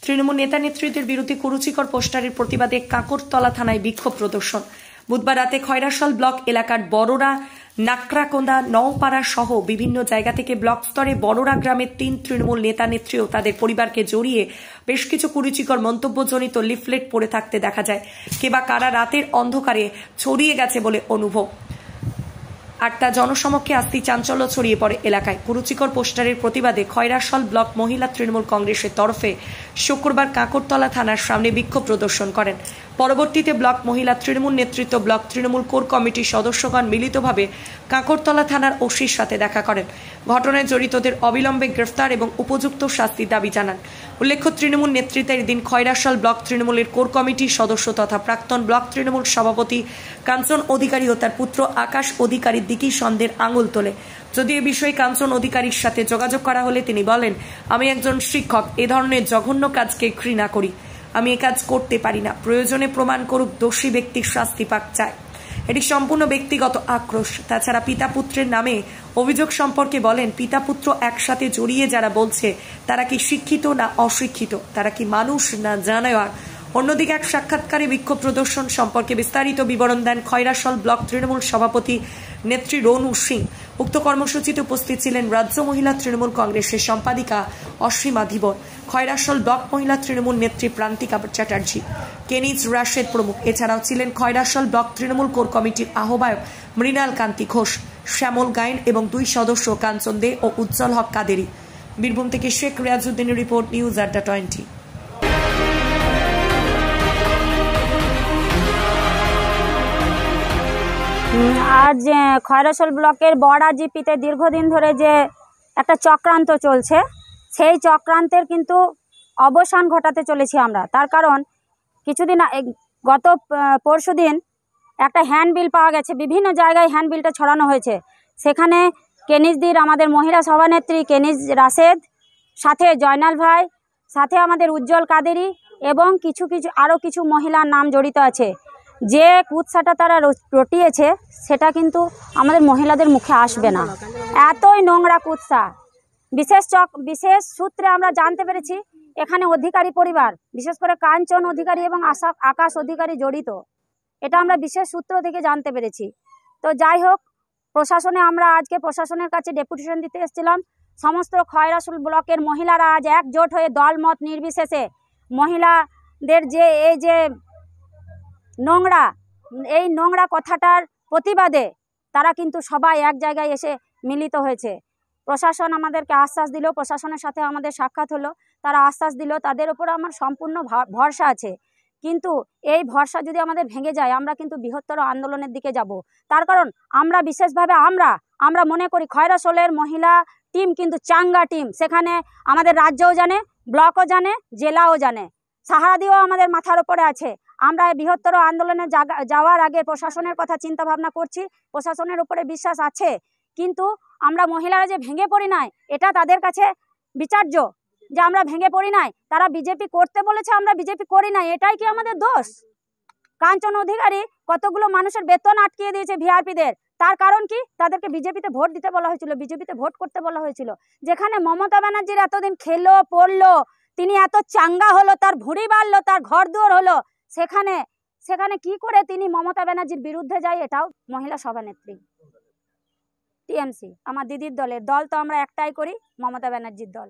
তৃণমূল নেতা নেত্রীদের বিরুদ্ধে কুরুচিকর পোস্টারের প্রতিবাদে কাকরতলা থানায় বিক্ষোভ প্রদর্শন। বুধবার রাতে খয়রাশাল ব্লক এলাকার বড়রা, নাকড়াকোন্দা, নওপাড়া সহ বিভিন্ন জায়গা থেকে ব্লক স্তরে বড়রা গ্রামের 3 তৃণমূল নেতা নেত্রী ও তাদের পরিবারকে জড়িয়ে বেশ কিছু কুরুচিকর মন্তব্যজনিত লিফলেট পড়ে থাকতে দেখা যায়। কেবা কারা রাতের অন্ধকারে ছড়িয়ে গেছে বলে অনুভব। আর তা জনসমক্ষে আসতেই চাঞ্চল্য ছড়িয়ে পড়ে এলাকায়। কুরুচিকর পোস্টারের প্রতিবাদে খয়রাশাল ব্লক মহিলা তৃণমূল কংগ্রেসের তরফে শুক্রবার কাকরতলা থানার সামনে বিক্ষোভ প্রদর্শন করেন। পরবর্তীতে ব্লক মহিলা তৃণমূল নেতৃত্ব, ব্লক তৃণমূল কোর কমিটির সদস্যগণ মিলিতভাবে কাকরতলা থানার ওসির সাথে দেখা করেন। ঘটনায় জড়িতদের অবিলম্বে গ্রেফতার এবং উপযুক্ত শাস্তির দাবি জানান। উল্লেখ্য, তৃণমূল নেতৃত্বের দিন খয়রাশাল ব্লক তৃণমূলের কোর কমিটির সদস্য তথা প্রাক্তন ব্লক তৃণমূল সভাপতি কাঞ্চন অধিকারী ও তার পুত্র আকাশ অধিকারীর দিকেই সন্দেহের আঙুল তোলে। যদি এ বিষয়ে কাঞ্চন অধিকারীর সাথে যোগাযোগ করা হলে তিনি বলেন, আমি একজন শিক্ষক, এ ধরনের জঘন্য কাজকে ঘৃণা করি। আমি এ কাজ করতে পারি না। প্রয়োজনে প্রমাণ করুক, দোষী ব্যক্তির শাস্তি পাক চায়। এটি সম্পূর্ণ ব্যক্তিগত আক্রোশ। তাছাড়া পিতা পুত্রের নামে অভিযোগ সম্পর্কে বলেন, পিতা পুত্র একসাথে জড়িয়ে যারা বলছে তারা কি শিক্ষিত না অশিক্ষিত, তারা কি মানুষ না জানোয়ার। অন্যদিকে এক সাক্ষাৎকারে বিক্ষোভ প্রদর্শন সম্পর্কে বিস্তারিত বিবরণ দেন খয়রাশাল ব্লক তৃণমূল সভাপতি নেত্রী রনু সিং। উক্ত কর্মসূচিতে উপস্থিত ছিলেন রাজ্য মহিলা তৃণমূল কংগ্রেসের সম্পাদিকা অসীমা ধীবর, খয়রাশাল ব্লক মহিলা তৃণমূল নেত্রী প্রান্তিকা চ্যাটার্জি, কেনিজ রাশেদ প্রমুখ। এছাড়াও ছিলেন খয়রাশাল ব্লক তৃণমূল কোর কমিটির আহ্বায়ক মৃণাল কান্তি ঘোষ, শ্যামল গায়েন এবং 2 সদস্য কাঞ্চন দে ও উজ্জ্বল হক কাদেরি। বীরভূম থেকে শেখ রিয়াজউদ্দিনের রিপোর্ট, নিউজ আড্ডা 20। আজ খয়রাশাল ব্লকের বড়া জিপিতে দীর্ঘদিন ধরে যে একটা চক্রান্ত চলছে, সেই চক্রান্তের কিন্তু অবসান ঘটাতে চলেছি আমরা। তার কারণ কিছুদিন গত পরশুদিন একটা হ্যান্ডবিল পাওয়া গেছে, বিভিন্ন জায়গায় হ্যান্ডবিলটা ছড়ানো হয়েছে। সেখানে কেনিজদির আমাদের মহিলা সভানেত্রী কেনিজ রাশেদ, সাথে জয়নাল ভাই, সাথে আমাদের উজ্জ্বল কাদেরি এবং আরও কিছু মহিলার নাম জড়িত আছে। যে কুৎসাটা তারা রটিয়েছে সেটা কিন্তু আমাদের মহিলাদের মুখে আসবে না। এতই নোংরা কুৎসা। বিশেষ সূত্রে আমরা জানতে পেরেছি এখানে অধিকারী পরিবার, বিশেষ করে কাঞ্চন অধিকারী এবং আকাশ অধিকারী জড়িত। এটা আমরা বিশেষ সূত্র থেকে জানতে পেরেছি। তো যাই হোক, আমরা আজকে প্রশাসনের কাছে ডেপুটেশন দিতে এসেছিলাম। সমস্ত খয়রাশাল ব্লকের মহিলারা আজ একজোট হয়ে দলমত নির্বিশেষে মহিলাদের যে এই নোংরা কথাটার প্রতিবাদে তারা কিন্তু সবাই এক জায়গায় এসে মিলিত হয়েছে। প্রশাসন আমাদেরকে আশ্বাস দিল, প্রশাসনের সাথে আমাদের সাক্ষাৎ হলো, তারা আশ্বাস দিল, তাদের উপর আমার সম্পূর্ণ ভরসা আছে। কিন্তু এই ভরসা যদি আমাদের ভেঙে যায়, আমরা কিন্তু বৃহত্তর আন্দোলনের দিকে যাব। তার কারণ আমরা বিশেষভাবে আমরা মনে করি খয়রাশালের মহিলা টিম কিন্তু চাঙ্গা টিম। সেখানে আমাদের রাজ্যও জানে, ব্লকও জানে, জেলাও জানে, সাহারাদিও আমাদের মাথার উপরে আছে। আমরা বৃহত্তর আন্দোলনে যাওয়ার আগে প্রশাসনের কথা চিন্তা ভাবনা করছি, প্রশাসনের উপরে বিশ্বাস আছে। কিন্তু আমরা মহিলারা যে ভেঙে পড়ি নাই, এটা তাদের কাছে বিচার্য যে আমরা ভেঙে পড়ি নাই। তারা বিজেপি করতে বলেছে, আমরা বিজেপি করি নাই, এটাই কি আমাদের দোষ? কাঞ্চন অধিকারী কতগুলো মানুষের বেতন আটকিয়ে দিয়েছে ভিআরপিদের। তার কারণ কি? তাদেরকে বিজেপিতে ভোট দিতে বলা হয়েছিল, বিজেপিতে ভোট করতে বলা হয়েছিল। যেখানে মমতা ব্যানার্জির এতদিন খেলো পড়লো, তিনি এত চাঙ্গা হলো, তার ভুঁড়ি বাড়লো, তার ঘর দুয়ার হলো, সেখানে কি করে তিনি মমতা ব্যানার্জির বিরুদ্ধে যায়? এটাও মহিলা সভানেত্রী টিএমসি, আমার দিদির দলের দল, তো আমরা একটাই করি, মমতা ব্যানার্জির দল।